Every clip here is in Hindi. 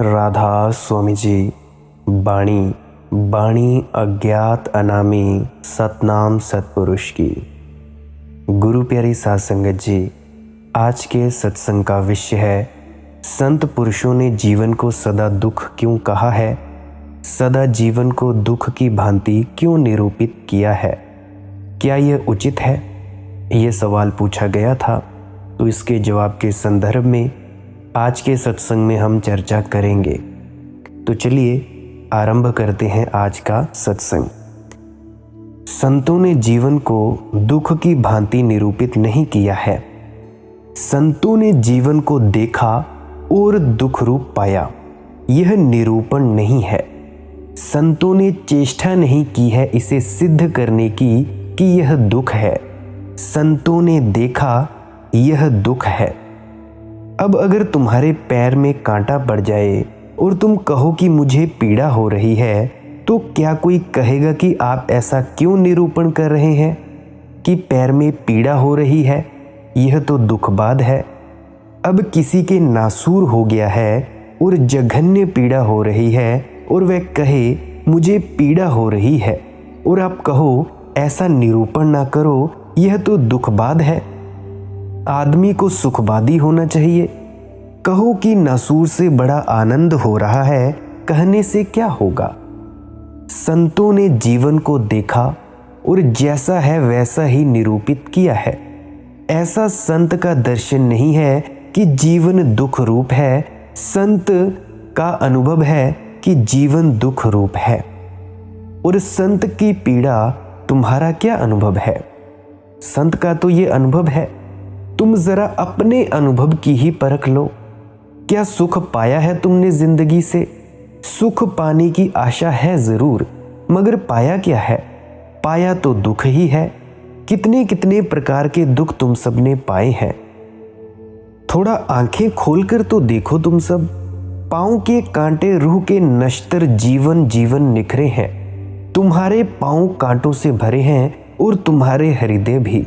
राधा स्वामी जी। बाणी बाणी अज्ञात अनामी सतनाम सतपुरुष की। गुरु प्यारी साध संगत जी, आज के सत्संग का विषय है संत पुरुषों ने जीवन को सदा दुख क्यों कहा है, सदा जीवन को दुख की भांति क्यों निरूपित किया है, क्या यह उचित है? यह सवाल पूछा गया था। तो इसके जवाब के संदर्भ में आज के सत्संग में हम चर्चा करेंगे। तो चलिए आरंभ करते हैं आज का सत्संग। संतों ने जीवन को दुख की भांति निरूपित नहीं किया है। संतों ने जीवन को देखा और दुख रूप पाया, यह निरूपण नहीं है। संतों ने चेष्टा नहीं की है इसे सिद्ध करने की कि यह दुख है। संतों ने देखा यह दुख है। अब अगर तुम्हारे पैर में कांटा पड़ जाए और तुम कहो कि मुझे पीड़ा हो रही है, तो क्या कोई कहेगा कि आप ऐसा क्यों निरूपण कर रहे हैं कि पैर में पीड़ा हो रही है? यह तो दुखबाद है। अब किसी के नासूर हो गया है और जघन्य पीड़ा हो रही है और वह कहे मुझे पीड़ा हो रही है, और आप कहो ऐसा निरूपण ना करो, यह तो दुखबाद है। आदमी को सुखबादी होना चाहिए। कहो कि नासूर से बड़ा आनंद हो रहा है, कहने से क्या होगा? संतों ने जीवन को देखा और जैसा है वैसा ही निरूपित किया है। ऐसा संत का दर्शन नहीं है कि जीवन दुख रूप है। संत का अनुभव है कि जीवन दुख रूप है। और संत की पीड़ा तुम्हारा क्या अनुभव है? संत का तो ये अनुभव है। तुम जरा अपने अनुभव की ही परख लो। क्या सुख पाया है तुमने जिंदगी से? सुख पाने की आशा है जरूर, मगर पाया क्या है? पाया तो दुख ही है। कितने कितने प्रकार के दुख तुम सब ने पाए हैं। थोड़ा आंखें खोलकर तो देखो तुम सब। पांव के कांटे रूह के नश्तर जीवन जीवन निखरे हैं। तुम्हारे पांव कांटों से भरे हैं और तुम्हारे हृदय भी।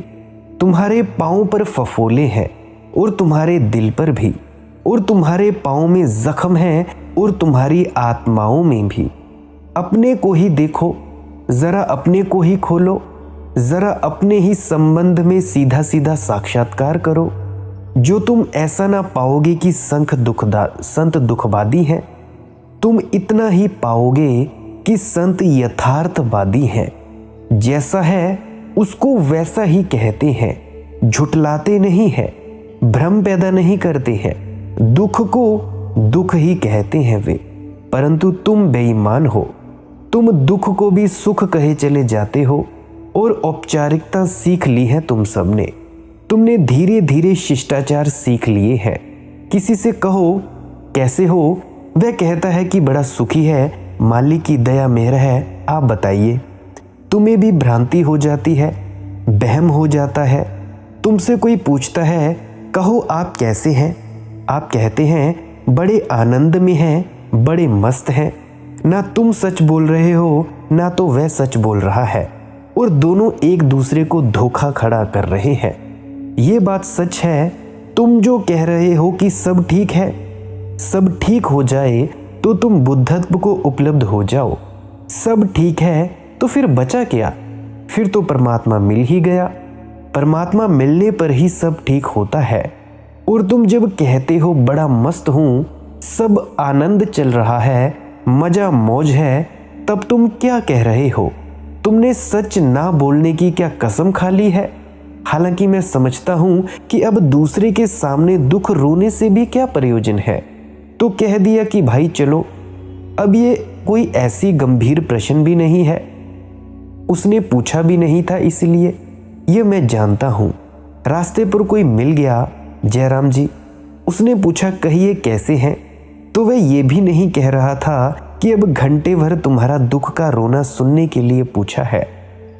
तुम्हारे पांव पर फफोले हैं और तुम्हारे दिल पर भी, और तुम्हारे पांव में जख्म हैं और तुम्हारी आत्माओं में भी। अपने को ही देखो, जरा अपने को ही खोलो, जरा अपने ही संबंध में सीधा सीधा साक्षात्कार करो। जो तुम ऐसा ना पाओगे कि संत दुखवादी हैं, तुम इतना ही पाओगे कि संत यथार्थवादी हैं। जैसा है उसको वैसा ही कहते हैं, झुटलाते नहीं हैं, भ्रम पैदा नहीं करते हैं। दुख को दुख ही कहते हैं वे, परंतु तुम बेईमान हो। तुम दुख को भी सुख कहे चले जाते हो और औपचारिकता सीख ली है तुम सबने। तुमने धीरे धीरे शिष्टाचार सीख लिए हैं। किसी से कहो कैसे हो, वह कहता है कि बड़ा सुखी है, मालिक की दया मेहर है, आप बताइए। तुम्हें भी भ्रांति हो जाती है, बहम हो जाता है। तुमसे कोई पूछता है कहो आप कैसे हैं, आप कहते हैं बड़े आनंद में हैं, बड़े मस्त हैं। ना तुम सच बोल रहे हो, ना तो वह सच बोल रहा है, और दोनों एक दूसरे को धोखा खड़ा कर रहे हैं। ये बात सच है। तुम जो कह रहे हो कि सब ठीक है, सब ठीक हो जाए तो तुम बुद्धत्व को उपलब्ध हो जाओ। सब ठीक है तो फिर बचा क्या? फिर तो परमात्मा मिल ही गया। परमात्मा मिलने पर ही सब ठीक होता है। और तुम जब कहते हो बड़ा मस्त हूं, सब आनंद चल रहा है, मजा मौज है, तब तुम क्या कह रहे हो? तुमने सच ना बोलने की क्या कसम खा ली है? हालांकि मैं समझता हूं कि अब दूसरे के सामने दुख रोने से भी क्या प्रयोजन है, तो कह दिया कि भाई चलो। अब ये कोई ऐसी गंभीर प्रश्न भी नहीं है, उसने पूछा भी नहीं था, इसलिए यह मैं जानता हूं। रास्ते पर कोई मिल गया, जयराम जी, उसने पूछा कहिए कैसे हैं, तो वह ये भी नहीं कह रहा था कि अब घंटे भर तुम्हारा दुख का रोना सुनने के लिए पूछा है।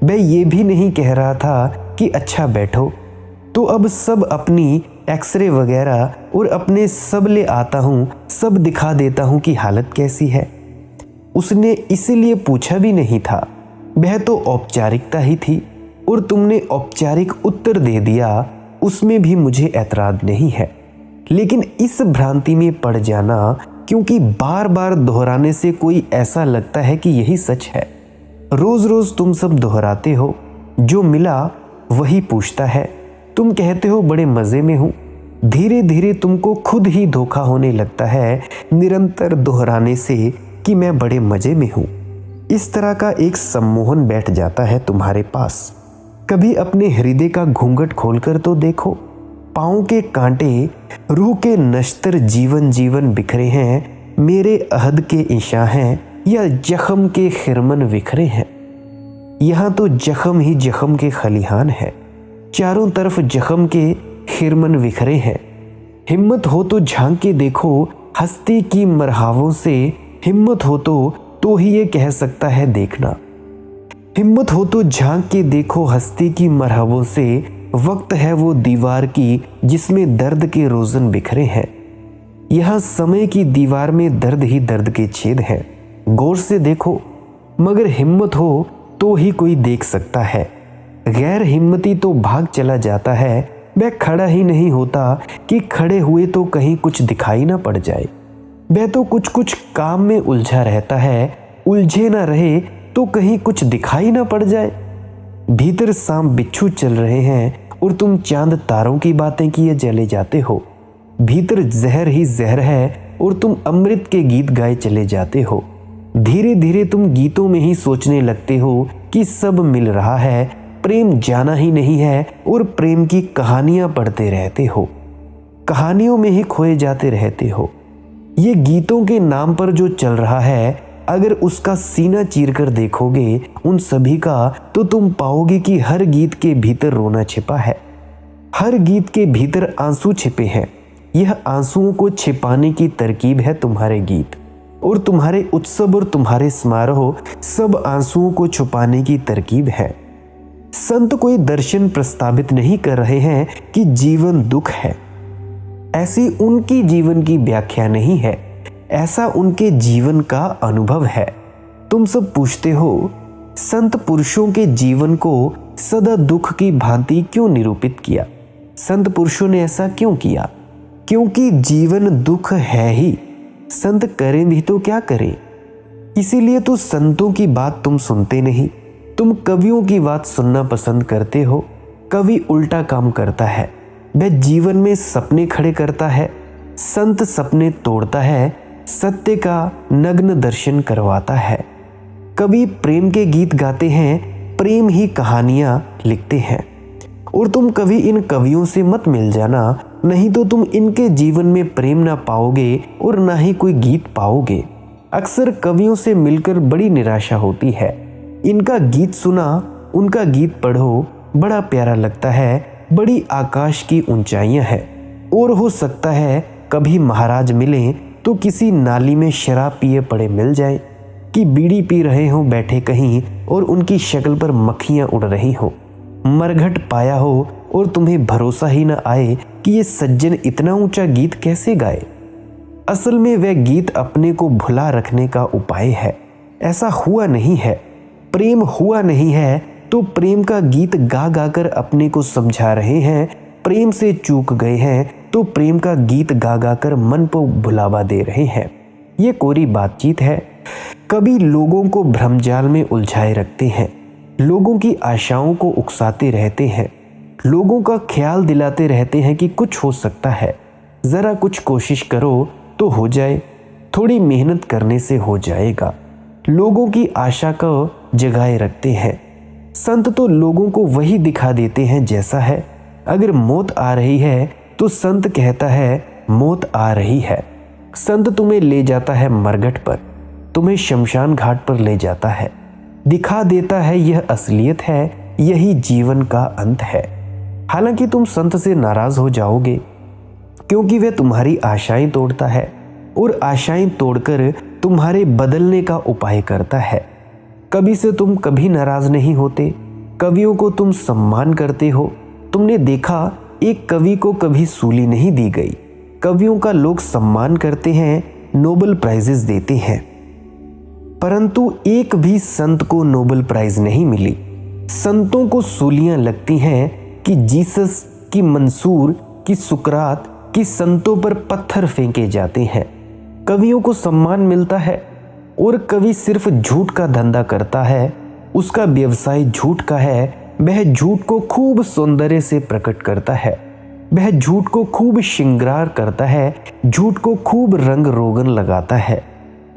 वह ये भी नहीं कह रहा था कि अच्छा बैठो, तो अब सब अपनी एक्सरे वगैरह और अपने सब ले आता हूं, सब दिखा देता हूं कि हालत कैसी है। उसने इसीलिए पूछा भी नहीं था, वह तो औपचारिकता ही थी, और तुमने औपचारिक उत्तर दे दिया, उसमें भी मुझे ऐतराज नहीं है। लेकिन इस भ्रांति में पड़ जाना क्योंकि बार बार दोहराने से कोई ऐसा लगता है कि यही सच है। रोज रोज तुम सब दोहराते हो, जो मिला वही पूछता है। तुम कहते हो बड़े मजे में हूं। धीरे धीरे तुमको खुद ही धोखा होने लगता है निरंतर दोहराने से कि मैं बड़े मजे में हूं। इस तरह का एक सम्मोहन बैठ जाता है तुम्हारे पास। कभी अपने हृदय का घूंघट खोलकर तो देखो। पाँव के कांटे, रूह के नश्तर जीवन जीवन बिखरे हैं, मेरे अहद के ईशा हैं या जख्म के खिरमन बिखरे हैं। यहाँ तो जख्म ही जख्म के खलिहान है, चारों तरफ जख्म के खिरमन बिखरे हैं। हिम्मत हो तो झांक के देखो हस्ती की मरहावों से, हिम्मत हो तो ही ये कह सकता है देखना। हिम्मत हो तो झांक के देखो हस्ती की मरहबों से, वक्त है वो दीवार की जिसमें दर्द के रोजन बिखरे हैं। यहाँ समय की दीवार में दर्द ही दर्द के छेद हैं। गौर से देखो, मगर हिम्मत हो तो ही कोई देख सकता है। गैर हिम्मती तो भाग चला जाता है, वह खड़ा ही नहीं होता कि खड़े हुए तो कहीं कुछ दिखाई ना पड़ जाए। वह तो कुछ कुछ काम में उलझा रहता है, उलझे ना रहे तो कहीं कुछ दिखाई ना पड़ जाए। भीतर सांप बिच्छू चल रहे हैं और तुम चांद तारों की बातें किए चले जाते हो। भीतर जहर ही जहर है और तुम अमृत के गीत गाए चले जाते हो। धीरे धीरे तुम गीतों में ही सोचने लगते हो कि सब मिल रहा है, प्रेम जाना ही नहीं है और प्रेम की कहानियां पढ़ते रहते हो। कहानियों में ही खोए जाते रहते हो। ये गीतों के नाम पर जो चल रहा है, अगर उसका सीना चीर कर देखोगे उन सभी का, तो तुम पाओगे कि हर गीत के भीतर रोना छिपा है, हर गीत के भीतर आंसू छिपे हैं। यह आंसुओं को छिपाने की तरकीब है तुम्हारे गीत, और तुम्हारे उत्सव और तुम्हारे समारोह सब आंसुओं को छुपाने की तरकीब है। संत कोई दर्शन प्रस्तावित नहीं कर रहे हैं कि जीवन दुख है, ऐसी उनकी जीवन की व्याख्या नहीं है, ऐसा उनके जीवन का अनुभव है। तुम सब पूछते हो संत पुरुषों के जीवन को सदा दुख की भांति क्यों निरूपित किया। संत पुरुषों ने ऐसा क्यों किया? क्योंकि जीवन दुख है ही, संत करें भी तो क्या करें। इसीलिए तो संतों की बात तुम सुनते नहीं, तुम कवियों की बात सुनना पसंद करते हो। कवि उल्टा काम करता है, वह जीवन में सपने खड़े करता है। संत सपने तोड़ता है, सत्य का नग्न दर्शन करवाता है। कवि प्रेम के गीत गाते हैं, प्रेम ही कहानियां लिखते हैं। और तुम कभी इन कवियों से मत मिल जाना, नहीं तो तुम इनके जीवन में प्रेम ना पाओगे और ना ही कोई गीत पाओगे। अक्सर कवियों से मिलकर बड़ी निराशा होती है। इनका गीत सुना, उनका गीत पढ़ो, बड़ा प्यारा लगता है, बड़ी आकाश की ऊंचाइयां हैं। और हो सकता है कभी महाराज मिले तो किसी नाली में शराब पिए पड़े मिल जाए, कि बीड़ी पी रहे हो बैठे कहीं और उनकी शक्ल पर मक्खियां उड़ रही हो। मरघट पाया हो और तुम्हें भरोसा ही न आए कि ये सज्जन इतना ऊंचा गीत कैसे गाए। असल में वह गीत अपने को भुला रखने का उपाय है। ऐसा हुआ नहीं है, प्रेम हुआ नहीं है तो प्रेम का गीत गा गा कर अपने को समझा रहे हैं। प्रेम से चूक गए हैं तो प्रेम का गीत गा गा कर मन को भुलावा दे रहे हैं। ये कोरी बातचीत है। कभी लोगों को भ्रमजाल में उलझाए रखते हैं, लोगों की आशाओं को उकसाते रहते हैं, लोगों का ख्याल दिलाते रहते हैं कि कुछ हो सकता है, जरा कुछ कोशिश करो तो हो जाए, थोड़ी मेहनत करने से हो जाएगा। लोगों की आशा को जगाए रखते हैं। संत तो लोगों को वही दिखा देते हैं जैसा है। अगर मौत आ रही है तो संत कहता है मौत आ रही है। संत तुम्हें ले जाता है मरघट पर, तुम्हें शमशान घाट पर ले जाता है, दिखा देता है यह असलियत है, यही जीवन का अंत है। हालांकि तुम संत से नाराज हो जाओगे, क्योंकि वह तुम्हारी आशाएं तोड़ता है और आशाएं तोड़कर तुम्हारे बदलने का उपाय करता है। कवि से तुम कभी नाराज नहीं होते, कवियों को तुम सम्मान करते हो। तुमने देखा एक कवि को कभी सूली नहीं दी गई। कवियों का लोग सम्मान करते हैं, नोबेल प्राइजेस देते हैं, परंतु एक भी संत को नोबेल प्राइज नहीं मिली। संतों को सूलियां लगती हैं कि जीसस, की मंसूर, की सुकरात, की संतों पर पत्थर फेंके जाते हैं। कवियों को सम्मान मिलता है और कवि सिर्फ झूठ का धंधा करता है, उसका व्यवसाय झूठ का है। वह झूठ को खूब सौंदर्य से प्रकट करता है, वह झूठ को खूब श्रृंगार करता है, झूठ को खूब रंग रोगन लगाता है,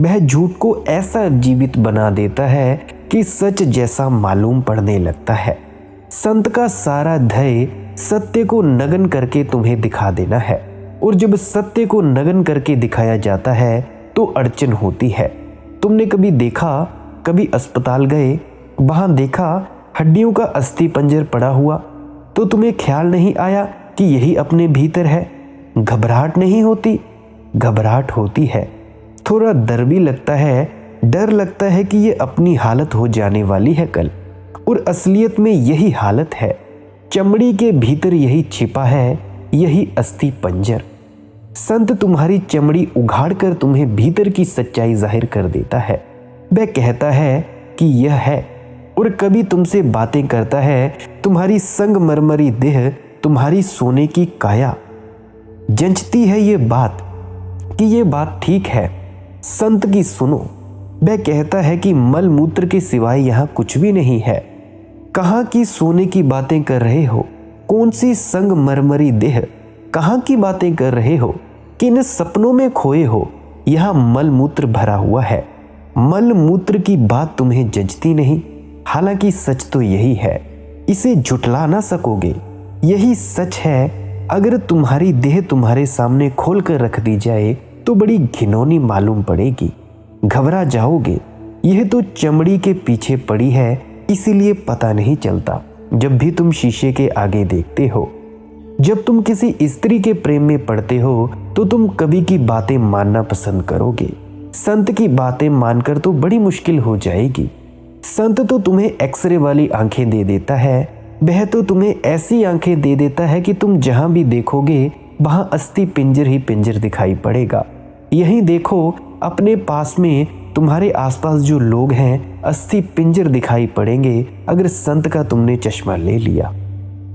वह झूठ को ऐसा जीवित बना देता है कि सच जैसा मालूम पड़ने लगता है। संत का सारा ध्येय सत्य को नग्न करके तुम्हें दिखा देना है, और जब सत्य को नग्न करके दिखाया जाता है तो अड़चन होती है। तुमने कभी देखा, कभी अस्पताल गए, वहां देखा हड्डियों का अस्थि पंजर पड़ा हुआ, तो तुम्हें ख्याल नहीं आया कि यही अपने भीतर है? घबराहट नहीं होती? घबराहट होती है, थोड़ा डर भी लगता है। डर लगता है कि ये अपनी हालत हो जाने वाली है कल, और असलियत में यही हालत है। चमड़ी के भीतर यही छिपा है, यही अस्थि पंजर। संत तुम्हारी चमड़ी उघाड़ कर तुम्हें भीतर की सच्चाई जाहिर कर देता है। वह कहता है कि यह है, और कभी तुमसे बातें करता है। तुम्हारी संगमरमरी देह, तुम्हारी सोने की काया जंचती है ये बात कि ये बात ठीक है, संत की सुनो। वह कहता है कि मल मूत्र के सिवाय यहाँ कुछ भी नहीं है। कहाँ की सोने की बातें कर रहे हो? कौन सी संगमरमरी देह? कहाँ की बातें कर रहे हो? किन सपनों में खोए हो? यहाँ मल मूत्र भरा हुआ है। मल मूत्र की बात तुम्हें जंचती नहीं, हालांकि सच तो यही है, इसे झुठला ना सकोगे। यही सच है। अगर तुम्हारी देह तुम्हारे सामने खोल कर रख दी जाए तो बड़ी घिनौनी मालूम पड़ेगी, घबरा जाओगे। यह तो चमड़ी के पीछे पड़ी है, इसीलिए पता नहीं चलता। जब भी तुम शीशे के आगे देखते हो, जब तुम किसी स्त्री के प्रेम में पड़ते हो, तो तुम कवि की बातें मानना पसंद करोगे। संत की बातें मानकर तो बड़ी मुश्किल हो जाएगी। संत तो तुम्हें एक्सरे वाली आंखें दे देता है, वह तो तुम्हें ऐसी आंखें दे देता है कि तुम जहां भी देखोगे वहां अस्थि पिंजर ही पिंजर दिखाई पड़ेगा। यहीं देखो, अपने पास में तुम्हारे आसपास जो लोग हैं, अस्थि पिंजर दिखाई पड़ेंगे अगर संत का तुमने चश्मा ले लिया।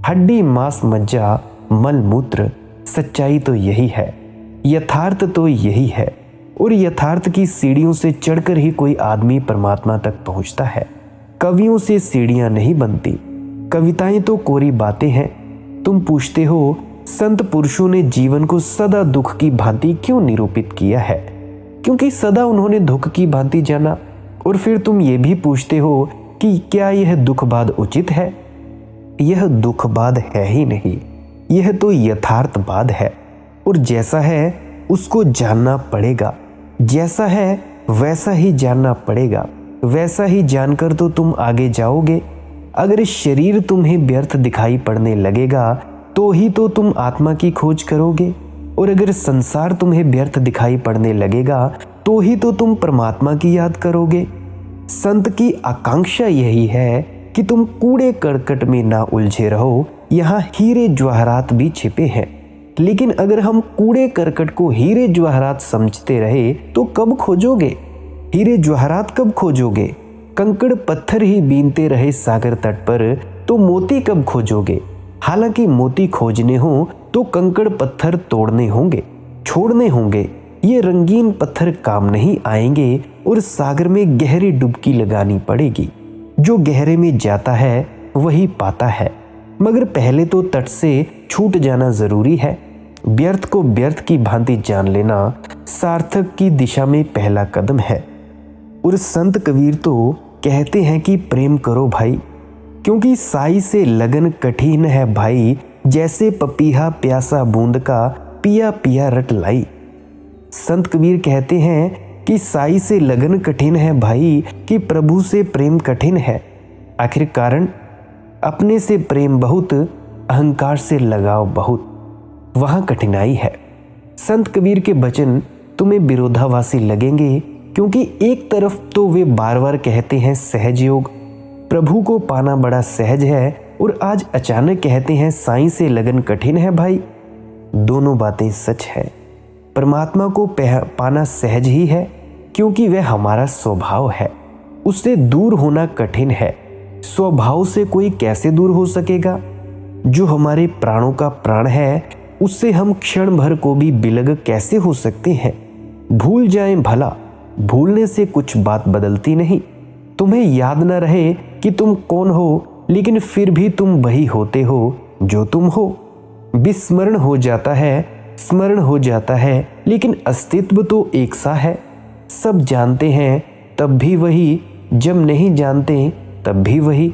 हड्डी मांस मज्जा मल मूत्र, सच्चाई तो यही है, यथार्थ तो यही है। और यथार्थ की सीढ़ियों से चढ़कर ही कोई आदमी परमात्मा तक पहुंचता है। कवियों से सीढ़ियां नहीं बनती, कविताएं तो कोरी बातें हैं। तुम पूछते हो, संत पुरुषों ने जीवन को सदा दुख की भांति क्यों निरूपित किया है? क्योंकि सदा उन्होंने दुख की भांति जाना। और फिर तुम ये भी पूछते हो कि क्या यह दुखबाद उचित है? यह दुखबाद है ही नहीं, यह तो यथार्थबाद है। और जैसा है उसको जानना पड़ेगा, जैसा है वैसा ही जानना पड़ेगा। वैसा ही जानकर तो तुम आगे जाओगे। अगर शरीर तुम्हें व्यर्थ दिखाई पड़ने लगेगा तो ही तो तुम आत्मा की खोज करोगे, और अगर संसार तुम्हें व्यर्थ दिखाई पड़ने लगेगा तो ही तो तुम परमात्मा की याद करोगे। संत की आकांक्षा यही है कि तुम कूड़े करकट में ना उलझे रहो। यहाँ हीरे जवाहरात भी छिपे हैं, लेकिन अगर हम कूड़े करकट को हीरे जवाहरात समझते रहे तो कब खोजोगे? हीरे जवाहरात कब खोजोगे? कंकड़ पत्थर ही बीनते रहे सागर तट पर तो मोती कब खोजोगे? हालांकि मोती खोजने हो तो कंकड़ पत्थर तोड़ने होंगे, छोड़ने होंगे। ये रंगीन पत्थर काम नहीं आएंगे और सागर में गहरी डुबकी लगानी पड़ेगी। जो गहरे में जाता है वही पाता है, मगर पहले तो तट से छूट जाना जरूरी है। व्यर्थ को व्यर्थ की भांति जान लेना सार्थक की दिशा में पहला कदम है। और संत कबीर तो कहते हैं कि प्रेम करो भाई, क्योंकि साई से लगन कठिन है भाई। जैसे पपीहा प्यासा बूंद का पिया पिया रट लाई। संत कबीर कहते हैं कि साई से लगन कठिन है भाई, कि प्रभु से प्रेम कठिन है। आखिर कारण, अपने से प्रेम बहुत, अहंकार से लगाव बहुत, वहां कठिनाई है। संत कबीर के वचन तुम्हें विरोधाभासी लगेंगे, क्योंकि एक तरफ तो वे बार बार कहते हैं सहज योग, प्रभु को पाना बड़ा सहज है, और आज अचानक कहते हैं साईं से लगन कठिन है भाई। दोनों बातें सच है। परमात्मा को पाना सहज ही है, क्योंकि वह हमारा स्वभाव है। उससे दूर होना कठिन है। स्वभाव से कोई कैसे दूर हो सकेगा? जो हमारे प्राणों का प्राण है, उससे हम क्षण भर को भी बिलग कैसे हो सकते हैं? भूल जाएं भला, भूलने से कुछ बात बदलती नहीं। तुम्हें याद न रहे कि तुम कौन हो, लेकिन फिर भी तुम वही होते हो जो तुम हो। विस्मरण हो जाता है, स्मरण हो जाता है, लेकिन अस्तित्व तो एक सा है। सब जानते हैं तब भी वही, जब नहीं जानते तब भी वही,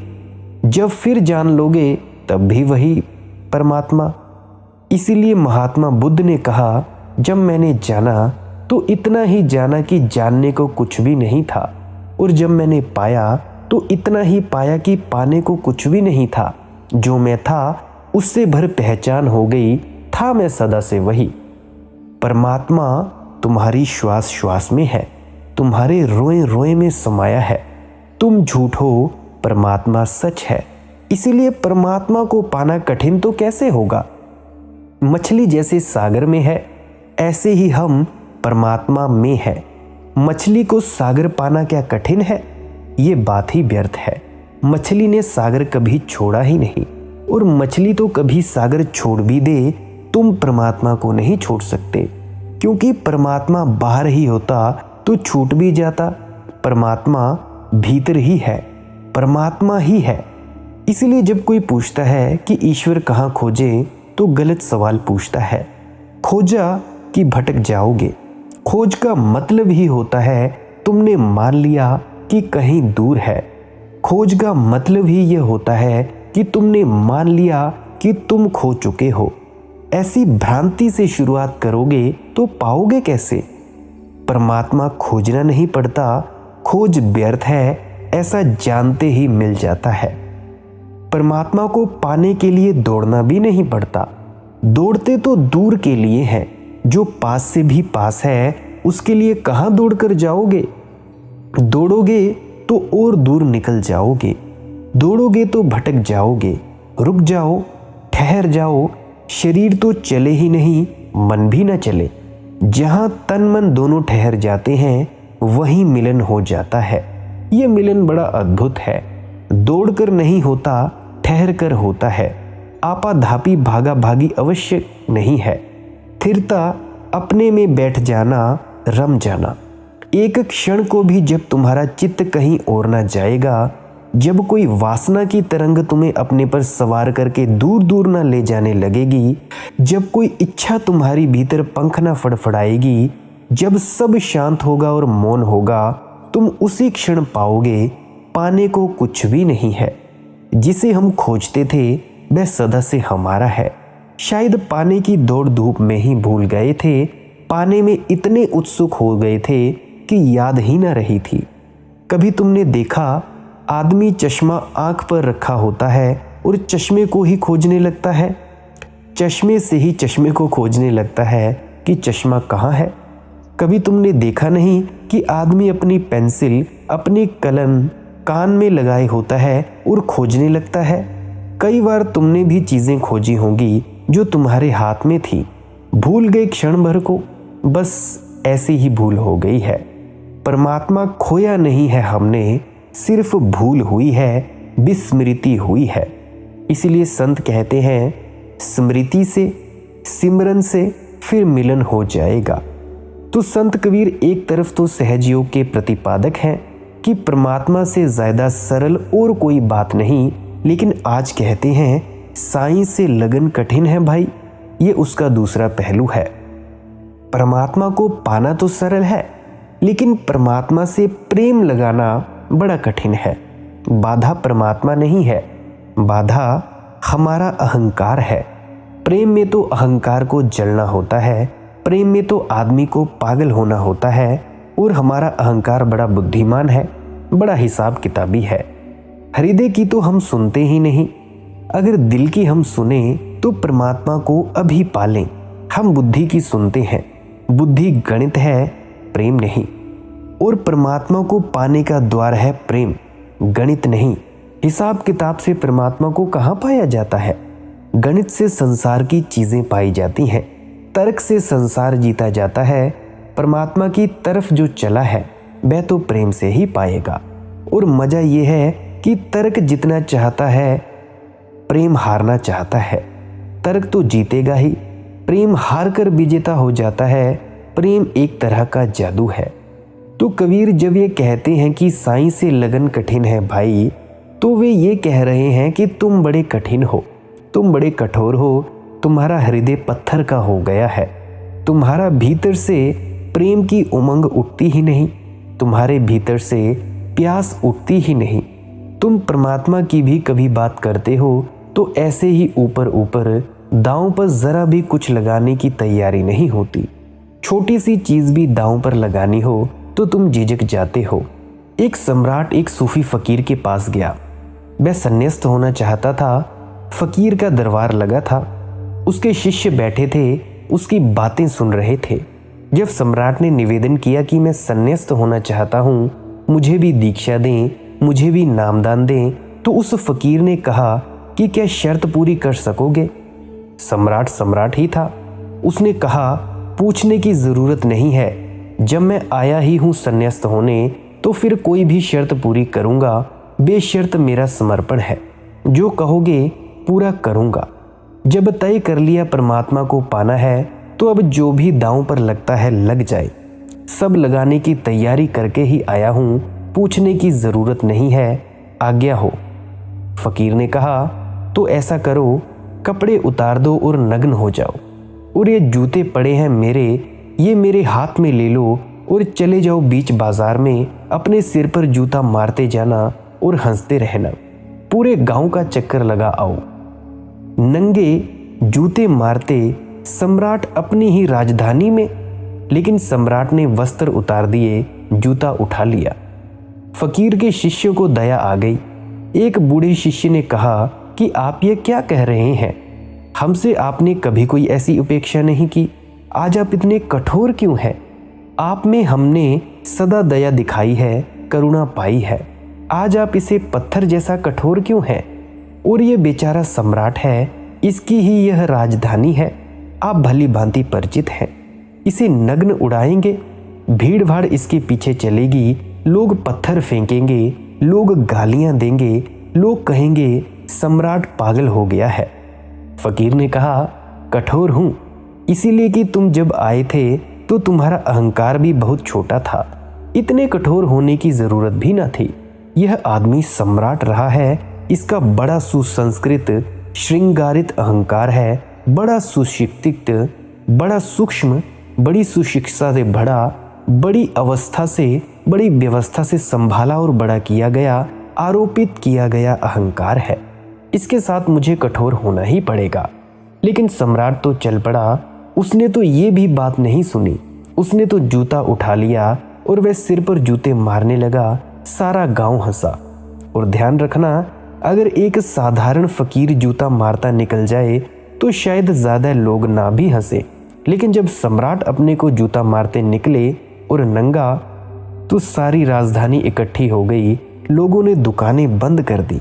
जब फिर जान लोगे तब भी वही परमात्मा। इसीलिए महात्मा बुद्ध ने कहा, जब मैंने जाना तो इतना ही जाना कि जानने को कुछ भी नहीं था, और जब मैंने पाया तो इतना ही पाया कि पाने को कुछ भी नहीं था। जो मैं था उससे भर पहचान हो गई, था मैं सदा से वही। परमात्मा तुम्हारी श्वास श्वास में है, तुम्हारे रोए रोए में समाया है। तुम झूठ हो, परमात्मा सच है। इसीलिए परमात्मा को पाना कठिन तो कैसे होगा। मछली जैसे सागर में है, ऐसे ही हम परमात्मा में है। मछली को सागर पाना क्या कठिन है? ये बात ही व्यर्थ है। मछली ने सागर कभी छोड़ा ही नहीं, और मछली तो कभी सागर छोड़ भी दे, तुम परमात्मा को नहीं छोड़ सकते, क्योंकि परमात्मा बाहर ही होता तो छूट भी जाता। परमात्मा भीतर ही है, परमात्मा ही है। इसलिए जब कोई पूछता है कि ईश्वर कहाँ खोजे, तो गलत सवाल पूछता है। खोजा कि भटक जाओगे। खोज का मतलब ही होता है तुमने मान लिया कि कहीं दूर है। खोज का मतलब ही यह होता है कि तुमने मान लिया कि तुम खो चुके हो। ऐसी भ्रांति से शुरुआत करोगे तो पाओगे कैसे? परमात्मा खोजना नहीं पड़ता, खोज व्यर्थ है, ऐसा जानते ही मिल जाता है। परमात्मा को पाने के लिए दौड़ना भी नहीं पड़ता। दौड़ते तो दूर के लिए हैं, जो पास से भी पास है उसके लिए कहाँ दौड़ कर जाओगे। दौड़ोगे तो और दूर निकल जाओगे, दौड़ोगे तो भटक जाओगे। रुक जाओ, ठहर जाओ, शरीर तो चले ही नहीं, मन भी न चले। जहाँ तन मन दोनों ठहर जाते हैं वहीं मिलन हो जाता है। ये मिलन बड़ा अद्भुत है। दौड़कर नहीं होता, ठहर कर होता है। आपाधापी भागा भागी अवश्य नहीं है। स्थिरता, अपने में बैठ जाना, रम जाना। एक क्षण को भी जब तुम्हारा चित्त कहीं और ना जाएगा, जब कोई वासना की तरंग तुम्हें अपने पर सवार करके दूर दूर ना ले जाने लगेगी, जब कोई इच्छा तुम्हारी भीतर पंख ना फड़फड़ाएगी, जब सब शांत होगा और मौन होगा, तुम उसी क्षण पाओगे पाने को कुछ भी नहीं है। जिसे हम खोजते थे वह सदा से हमारा है। शायद पाने की दौड़ धूप में ही भूल गए थे, पाने में इतने उत्सुक हो गए थे कि याद ही न रही थी। कभी तुमने देखा आदमी चश्मा आंख पर रखा होता है और चश्मे को ही खोजने लगता है, चश्मे से ही चश्मे को खोजने लगता है कि चश्मा कहाँ है। कभी तुमने देखा नहीं कि आदमी अपनी पेंसिल, अपनी कलम कान में लगाए होता है और खोजने लगता है। कई बार तुमने भी चीज़ें खोजी होंगी जो तुम्हारे हाथ में थी, भूल गए क्षण भर को, बस ऐसी ही भूल हो गई है। परमात्मा खोया नहीं है हमने, सिर्फ भूल हुई है, विस्मृति हुई है। इसलिए संत कहते हैं, स्मृति से, सिमरन से फिर मिलन हो जाएगा। तो संत कबीर एक तरफ तो सहज योग के प्रतिपादक हैं कि परमात्मा से ज़्यादा सरल और कोई बात नहीं, लेकिन आज कहते हैं साईं से लगन कठिन है भाई। ये उसका दूसरा पहलू है। परमात्मा को पाना तो सरल है, लेकिन परमात्मा से प्रेम लगाना बड़ा कठिन है। बाधा परमात्मा नहीं है, बाधा हमारा अहंकार है। प्रेम में तो अहंकार को जलना होता है, प्रेम में तो आदमी को पागल होना होता है, और हमारा अहंकार बड़ा बुद्धिमान है, बड़ा हिसाब किताबी है। हृदय की तो हम सुनते ही नहीं, अगर दिल की हम सुने तो परमात्मा को अभी पालें। हम बुद्धि की सुनते हैं, बुद्धि गणित है, प्रेम नहीं। और परमात्मा को पाने का द्वार है प्रेम, गणित नहीं। हिसाब किताब से परमात्मा को कहाँ पाया जाता है? गणित से संसार की चीज़ें पाई जाती हैं, तर्क से संसार जीता जाता है। परमात्मा की तरफ जो चला है वह तो प्रेम से ही पाएगा। और मज़ा ये है कि तर्क जितना चाहता है, प्रेम हारना चाहता है। तर्क तो जीतेगा ही, प्रेम हार कर विजेता हो जाता है। प्रेम एक तरह का जादू है। तो कबीर जब ये कहते हैं कि साईं से लगन कठिन है भाई, तो वे ये कह रहे हैं कि तुम बड़े कठिन हो, तुम बड़े कठोर हो, तुम्हारा हृदय पत्थर का हो गया है, तुम्हारा भीतर से प्रेम की उमंग उठती ही नहीं, तुम्हारे भीतर से प्यास उठती ही नहीं। तुम परमात्मा की भी कभी बात करते हो तो ऐसे ही ऊपर ऊपर, दांव पर जरा भी कुछ लगाने की तैयारी नहीं होती। छोटी सी चीज भी दांव पर लगानी हो तो तुम झिझक जाते हो। एक सम्राट एक सूफी फकीर के पास गया। वह संन्यास्त होना चाहता था। फकीर का दरबार लगा था, उसके शिष्य बैठे थे, उसकी बातें सुन रहे थे। जब सम्राट ने निवेदन किया कि मैं संन्यास्त होना चाहता हूँ, मुझे भी दीक्षा दें, मुझे भी नामदान दें, तो उस फकीर ने कहा कि क्या शर्त पूरी कर सकोगे? सम्राट ही था। उसने कहा, पूछने की जरूरत नहीं है, जब मैं आया ही हूँ संन्यास्त होने तो फिर कोई भी शर्त पूरी करूँगा, बेशर्त मेरा समर्पण है, जो कहोगे पूरा करूँगा। जब तय कर लिया परमात्मा को पाना है तो अब जो भी दांव पर लगता है लग जाए, सब लगाने की तैयारी करके ही आया हूँ, पूछने की जरूरत नहीं है, आज्ञा हो। फकीर ने कहा, तो ऐसा करो, कपड़े उतार दो और नग्न हो जाओ, और ये जूते पड़े हैं मेरे, ये मेरे हाथ में ले लो और चले जाओ बीच बाजार में, अपने सिर पर जूता मारते जाना और हंसते रहना, पूरे गांव का चक्कर लगा आओ। नंगे जूते मारते सम्राट अपनी ही राजधानी में, लेकिन सम्राट ने वस्त्र उतार दिए, जूता उठा लिया। फकीर के शिष्यों को दया आ गई। एक बूढ़े शिष्य ने कहा कि आप ये क्या कह रहे हैं? हमसे आपने कभी कोई ऐसी उपेक्षा नहीं की, आज आप इतने कठोर क्यों हैं? आप में हमने सदा दया दिखाई है, करुणा पाई है, आज आप इसे पत्थर जैसा कठोर क्यों हैं? और ये बेचारा सम्राट है, इसकी ही यह राजधानी है, आप भली भांति परिचित हैं। इसे नग्न उड़ाएंगे, भीड़ भाड़ इसके पीछे चलेगी, लोग पत्थर फेंकेंगे, लोग गालियां देंगे, लोग कहेंगे सम्राट पागल हो गया है। फकीर ने कहा, कठोर हूं इसीलिए कि तुम जब आए थे तो तुम्हारा अहंकार भी बहुत छोटा था, इतने कठोर होने की जरूरत भी न थी। यह आदमी सम्राट रहा है, इसका बड़ा सुसंस्कृत श्रृंगारित अहंकार है, बड़ा सुशिक्षित, बड़ा सूक्ष्म, बड़ी सुशिक्षा से भरा, बड़ी अवस्था से, बड़ी व्यवस्था से संभाला और बड़ा किया गया, आरोपित किया गया अहंकार है। इसके साथ मुझे कठोर होना ही पड़ेगा। लेकिन सम्राट तो चल पड़ा, उसने तो ये भी बात नहीं सुनी, उसने तो जूता उठा लिया और वह सिर पर जूते मारने लगा। सारा गांव हंसा। और ध्यान रखना, अगर एक साधारण फकीर जूता मारता निकल जाए तो शायद ज्यादा लोग ना भी हंसे, लेकिन जब सम्राट अपने को जूता मारते निकले और नंगा, तो सारी राजधानी इकट्ठी हो गई। लोगों ने दुकानें बंद कर दी,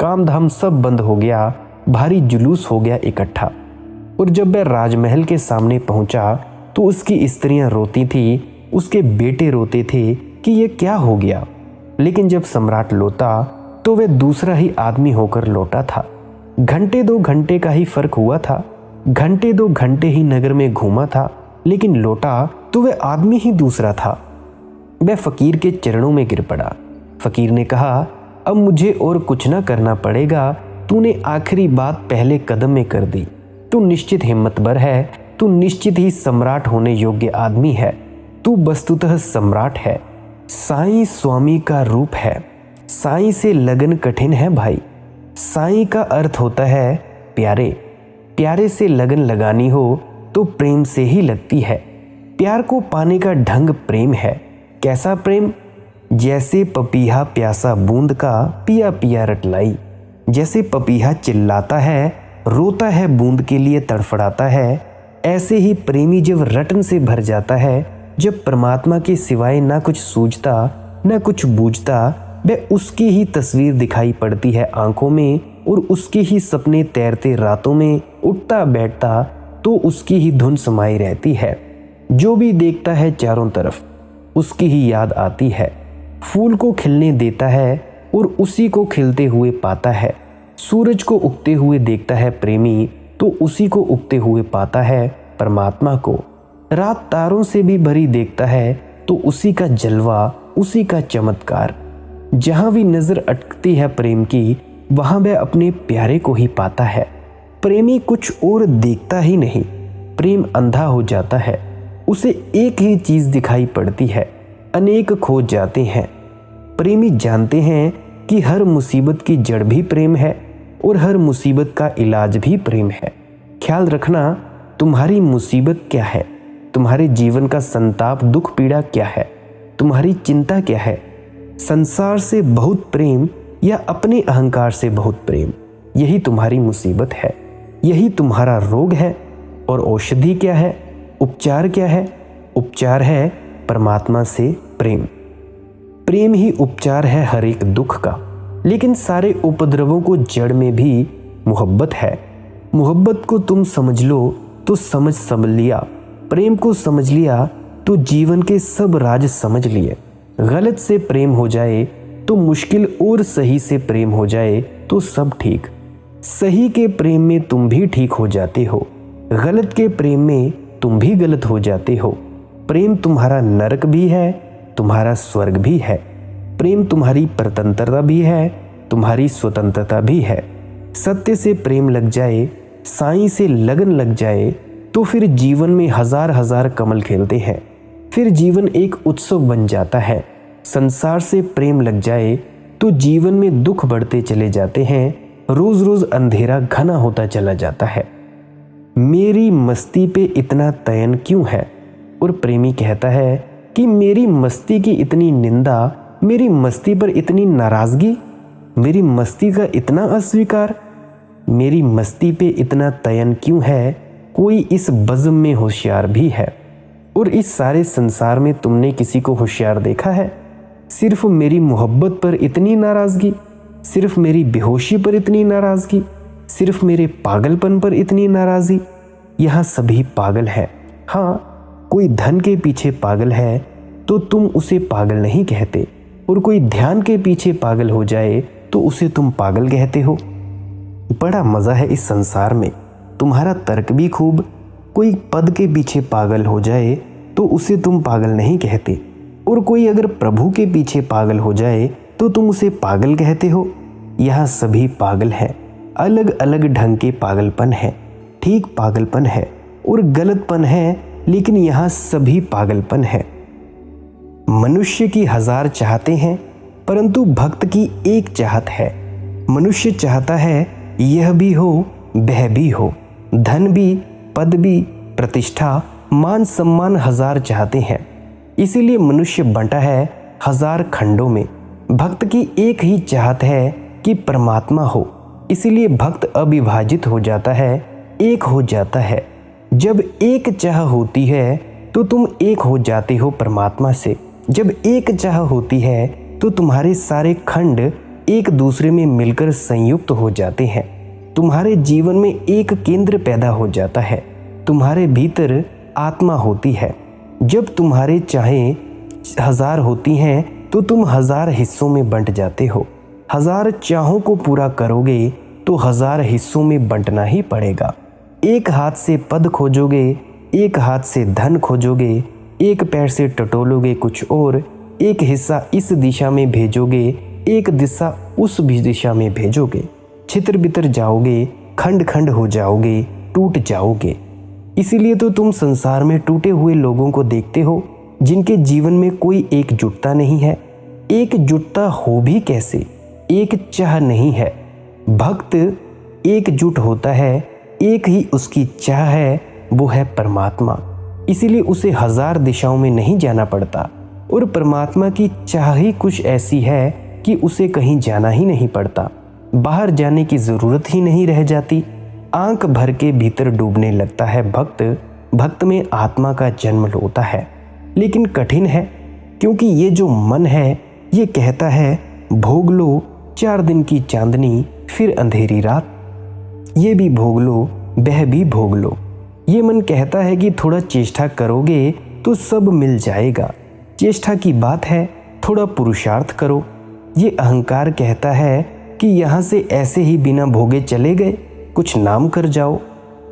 काम धाम सब बंद हो गया, भारी जुलूस हो गया इकट्ठा। और जब वह राजमहल के सामने पहुंचा तो उसकी स्त्रियां रोती थी, उसके बेटे रोते थे कि ये क्या हो गया। लेकिन जब सम्राट लौटा तो वह दूसरा ही आदमी होकर लौटा था। घंटे 2 घंटे का ही फर्क हुआ था, घंटे 2 घंटे ही नगर में घूमा था, लेकिन लौटा तो वह आदमी ही दूसरा था। वह फकीर के चरणों में गिर पड़ा। फकीर ने कहा, अब मुझे और कुछ ना करना पड़ेगा, तूने आखिरी बात पहले कदम में कर दी, तू निश्चित हिम्मतवर है, तू निश्चित ही सम्राट होने योग्य आदमी है, तू वस्तुतः सम्राट है, साईं स्वामी का रूप है। साईं से लगन कठिन है भाई। साईं का अर्थ होता है प्यारे। प्यारे से लगन लगानी हो तो प्रेम से ही लगती है। प्यार को पाने का ढंग प्रेम है। कैसा प्रेम? जैसे पपीहा प्यासा बूंद का पिया पिया रटलाई। जैसे पपीहा चिल्लाता है, रोता है, बूंद के लिए तड़फड़ाता है, ऐसे ही प्रेमी जब रटन से भर जाता है, जब परमात्मा के सिवाय ना कुछ सूझता ना कुछ बूझता, वह उसकी ही तस्वीर दिखाई पड़ती है आंखों में, और उसके ही सपने तैरते रातों में, उठता बैठता तो उसकी ही धुन समाई रहती है। जो भी देखता है चारों तरफ उसकी ही याद आती है। फूल को खिलने देता है और उसी को खिलते हुए पाता है। सूरज को उगते हुए देखता है प्रेमी तो उसी को उगते हुए पाता है, परमात्मा को। रात तारों से भी भरी देखता है तो उसी का जलवा, उसी का चमत्कार। जहां भी नजर अटकती है प्रेम की, वहां वह अपने प्यारे को ही पाता है। प्रेमी कुछ और देखता ही नहीं, प्रेम अंधा हो जाता है। उसे एक ही चीज दिखाई पड़ती है, अनेक खो जाते हैं। प्रेमी जानते हैं कि हर मुसीबत की जड़ भी प्रेम है और हर मुसीबत का इलाज भी प्रेम है। ख्याल रखना, तुम्हारी मुसीबत क्या है, तुम्हारे जीवन का संताप, दुख, पीड़ा क्या है, तुम्हारी चिंता क्या है। संसार से बहुत प्रेम या अपने अहंकार से बहुत प्रेम, यही तुम्हारी मुसीबत है, यही तुम्हारा रोग है। और औषधि क्या है, उपचार क्या है? उपचार है परमात्मा से प्रेम। प्रेम ही उपचार है हर एक दुख का। लेकिन सारे उपद्रवों को जड़ में भी मोहब्बत है। मोहब्बत को तुम समझ लो तो समझ लिया, प्रेम को समझ लिया तो जीवन के सब राज समझ लिए। गलत से प्रेम हो जाए तो मुश्किल और सही से प्रेम हो जाए तो सब ठीक। सही के प्रेम में तुम भी ठीक हो जाते हो, गलत के प्रेम में तुम भी गलत हो जाते हो। प्रेम तुम्हारा नरक भी है, तुम्हारा स्वर्ग भी है। प्रेम तुम्हारी स्वतंत्रता भी है, तुम्हारी स्वतंत्रता भी है। सत्य से प्रेम लग जाए, साईं से लगन लग जाए तो फिर जीवन में हजार हजार कमल खेलते हैं। फिर जीवन एक उत्सव बन जाता है। संसार से प्रेम लग जाए तो जीवन में दुख बढ़ते चले जाते हैं, रोज रोज अंधेरा घना होता चला जाता है। मेरी मस्ती पे इतना तयन क्यों है? और प्रेमी कहता है कि मेरी मस्ती की इतनी निंदा, मेरी मस्ती पर इतनी नाराजगी, मेरी मस्ती का इतना अस्वीकार, मेरी मस्ती पे इतना तयन क्यों है? कोई इस बज़्म में होशियार भी है। और इस सारे संसार में तुमने किसी को होशियार देखा है? सिर्फ मेरी मोहब्बत पर इतनी नाराजगी, सिर्फ मेरी बेहोशी पर इतनी नाराजगी, सिर्फ मेरे पागलपन पर इतनी नाराजगी। यहाँ सभी पागल हैं। हाँ, कोई धन के पीछे पागल है तो तुम उसे पागल नहीं कहते, और कोई ध्यान के पीछे पागल हो जाए तो उसे तुम पागल कहते हो। बड़ा मज़ा है इस संसार में, तुम्हारा तर्क भी खूब। कोई पद के पीछे पागल हो जाए तो उसे तुम पागल नहीं कहते, और कोई अगर प्रभु के पीछे पागल हो जाए तो तुम उसे पागल कहते हो। यहाँ सभी पागल हैं, अलग अलग ढंग के पागलपन है। ठीक पागलपन है और गलतपन है, लेकिन यहाँ सभी पागलपन है। मनुष्य की हजार चाहते हैं, परंतु भक्त की एक चाहत है। मनुष्य चाहता है यह भी हो, वह भी हो, धन भी, पद भी, प्रतिष्ठा, मान सम्मान हजार चाहते हैं। इसीलिए मनुष्य बंटा है हजार खंडों में। भक्त की एक ही चाहत है कि परमात्मा हो, इसीलिए भक्त अविभाजित हो जाता है, एक हो जाता है। जब एक चाह होती है तो तुम एक हो जाते हो परमात्मा से। जब एक चाह होती है तो तुम्हारे सारे खंड एक दूसरे में मिलकर संयुक्त हो जाते हैं। तुम्हारे जीवन में एक केंद्र पैदा हो जाता है, तुम्हारे भीतर आत्मा होती है। जब तुम्हारे चाहें हजार होती हैं तो तुम हजार हिस्सों में बंट जाते हो। हजार चाहों को पूरा करोगे तो हजार हिस्सों में बंटना ही पड़ेगा। एक हाथ से पद खोजोगे, एक हाथ से धन खोजोगे, एक पैर से टटोलोगे कुछ और, एक हिस्सा इस दिशा में भेजोगे, एक दिशा उस भी दिशा में भेजोगे। छितर बितर जाओगे, खंड खंड हो जाओगे, टूट जाओगे। इसीलिए तो तुम संसार में टूटे हुए लोगों को देखते हो, जिनके जीवन में कोई एकजुटता नहीं है। एकजुटता हो भी कैसे? एक चाह नहीं है। भक्त एकजुट होता है, एक ही उसकी चाह है, वो है परमात्मा। इसीलिए उसे हजार दिशाओं में नहीं जाना पड़ता, और परमात्मा की चाह ही कुछ ऐसी है कि उसे कहीं जाना ही नहीं पड़ता। बाहर जाने की जरूरत ही नहीं रह जाती। आंख भर के भीतर डूबने लगता है भक्त। भक्त में आत्मा का जन्म होता है, लेकिन कठिन है, क्योंकि ये जो मन है ये कहता है भोग लो 4 दिन की चांदनी, फिर अंधेरी रात। ये भी भोग लो, वह भी भोग लो। ये मन कहता है कि थोड़ा चेष्टा करोगे तो सब मिल जाएगा। चेष्टा की बात है, थोड़ा पुरुषार्थ करो। ये अहंकार कहता है कि यहाँ से ऐसे ही बिना भोगे चले गए, कुछ नाम कर जाओ,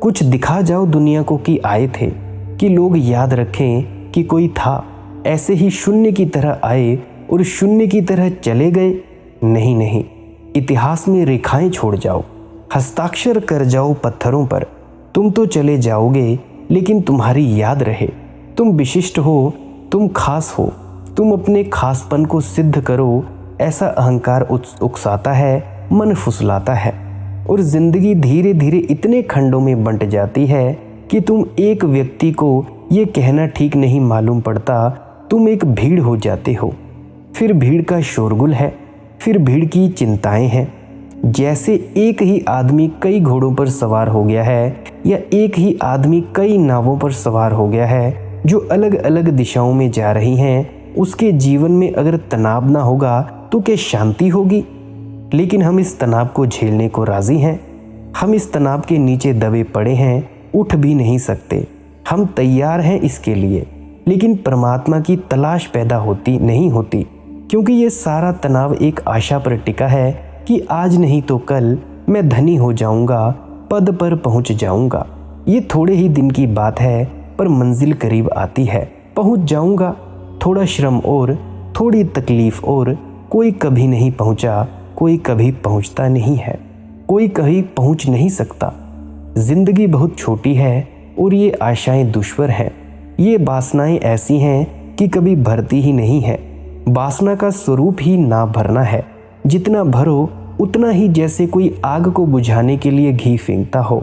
कुछ दिखा जाओ दुनिया को कि आए थे। कि लोग याद रखें कि कोई था, ऐसे ही शून्य की तरह आए और शून्य की तरह चले गए? नहीं नहीं, इतिहास में रेखाएं छोड़ जाओ, हस्ताक्षर कर जाओ पत्थरों पर। तुम तो चले जाओगे लेकिन तुम्हारी याद रहे। तुम विशिष्ट हो, तुम खास हो, तुम अपने खासपन को सिद्ध करो। ऐसा अहंकार उकसाता है, मन फुसलाता है और जिंदगी धीरे धीरे इतने खंडों में बंट जाती है कि तुम एक व्यक्ति को ये कहना ठीक नहीं मालूम पड़ता, तुम एक भीड़ हो जाते हो। फिर भीड़ का शोरगुल है, फिर भीड़ की चिंताएं हैं। जैसे एक ही आदमी कई घोड़ों पर सवार हो गया है या एक ही आदमी कई नावों पर सवार हो गया है जो अलग अलग दिशाओं में जा रही हैं। उसके जीवन में अगर तनाव ना होगा तो क्या शांति होगी? लेकिन हम इस तनाव को झेलने को राजी हैं। हम इस तनाव के नीचे दबे पड़े हैं, उठ भी नहीं सकते। हम तैयार हैं इसके लिए, लेकिन परमात्मा की तलाश पैदा नहीं होती, क्योंकि ये सारा तनाव एक आशा पर टिका है कि आज नहीं तो कल मैं धनी हो जाऊंगा, पद पर पहुंच जाऊंगा। ये थोड़े ही दिन की बात है, पर मंजिल करीब आती है। पहुंच जाऊंगा, थोड़ा श्रम और थोड़ी तकलीफ और। कोई कभी नहीं पहुंचा, कोई कभी पहुंचता नहीं है, कोई कभी पहुंच नहीं सकता। जिंदगी बहुत छोटी है और ये आशाएं दुश्वार हैं। ये वासनाएं ऐसी हैं कि कभी भरती ही नहीं है। वासना का स्वरूप ही ना भरना है। जितना भरो उतना ही जैसे कोई आग को बुझाने के लिए घी फेंकता हो।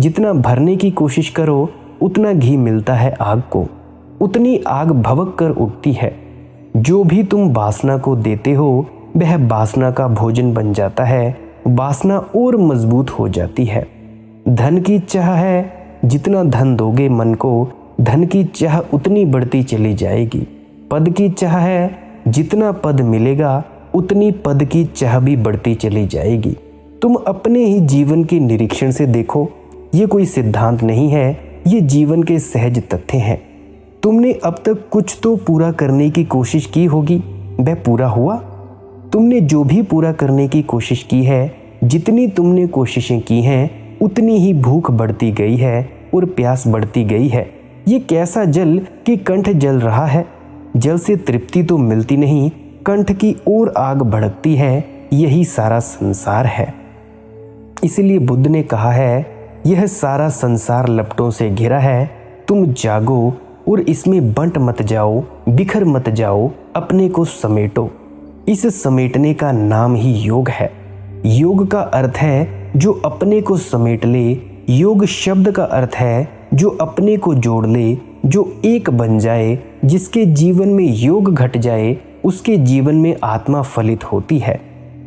जितना भरने की कोशिश करो उतना घी मिलता है आग को, उतनी आग भभक कर उठती है। जो भी तुम वासना को देते हो वह वासना का भोजन बन जाता है। वासना और मजबूत हो जाती है। धन की चाह है, जितना धन दोगे मन को, धन की चाह उतनी बढ़ती चली जाएगी। पद की चाह है, जितना पद मिलेगा उतनी पद की चाह भी बढ़ती चली जाएगी। तुम अपने ही जीवन के निरीक्षण से देखो। ये कोई सिद्धांत नहीं है, ये जीवन के सहज तथ्य हैं। तुमने अब तक कुछ तो पूरा करने की कोशिश की होगी, वह पूरा हुआ? तुमने जो भी पूरा करने की कोशिश की है, जितनी तुमने कोशिशें की हैं, उतनी ही भूख बढ़ती गई है और प्यास बढ़ती गई है। ये कैसा जल कि कंठ जल रहा है। जल से तृप्ति तो मिलती नहीं, कंठ की ओर आग भड़कती है। यही सारा संसार है। इसलिए बुद्ध ने कहा है, यह सारा संसार लपटों से घिरा है। तुम जागो और इसमें बंट मत जाओ, बिखर मत जाओ, अपने को समेटो। इस समेटने का नाम ही योग है। योग का अर्थ है जो अपने को समेट ले। योग शब्द का अर्थ है जो अपने को जोड़ ले, जो एक बन जाए। जिसके जीवन में योग घट जाए उसके जीवन में आत्मा फलित होती है।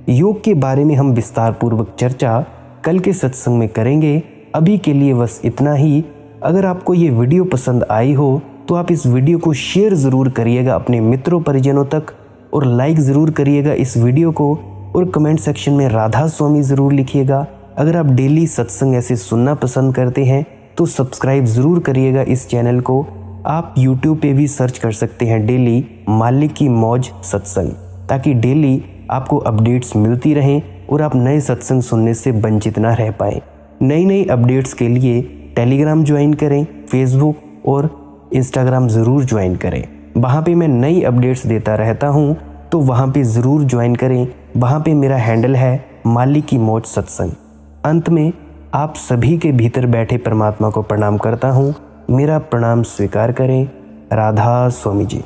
योग के बारे में हम विस्तार पूर्वक चर्चा कल के सत्संग में करेंगे। अभी के लिए बस इतना ही। अगर आपको ये वीडियो पसंद आई हो तो आप इस वीडियो को शेयर ज़रूर करिएगा अपने मित्रों परिजनों तक, और लाइक ज़रूर करिएगा इस वीडियो को, और कमेंट सेक्शन में राधा स्वामी ज़रूर लिखिएगा। अगर आप डेली सत्संग ऐसे सुनना पसंद करते हैं तो सब्सक्राइब ज़रूर करिएगा इस चैनल को। आप यूट्यूब पे भी सर्च कर सकते हैं डेली मालिक की मौज सत्संग, ताकि डेली आपको अपडेट्स मिलती रहें और आप नए सत्संग सुनने से वंचित ना रह पाएँ। नई नई अपडेट्स के लिए टेलीग्राम ज्वाइन करें, फेसबुक और इंस्टाग्राम ज़रूर ज्वाइन करें। वहाँ पे मैं नई अपडेट्स देता रहता हूँ, तो वहाँ पे ज़रूर ज्वाइन करें। वहाँ पे मेरा हैंडल है मालिक की मौज सत्संग। अंत में आप सभी के भीतर बैठे परमात्मा को प्रणाम करता हूँ। मेरा प्रणाम स्वीकार करें। राधा स्वामी जी।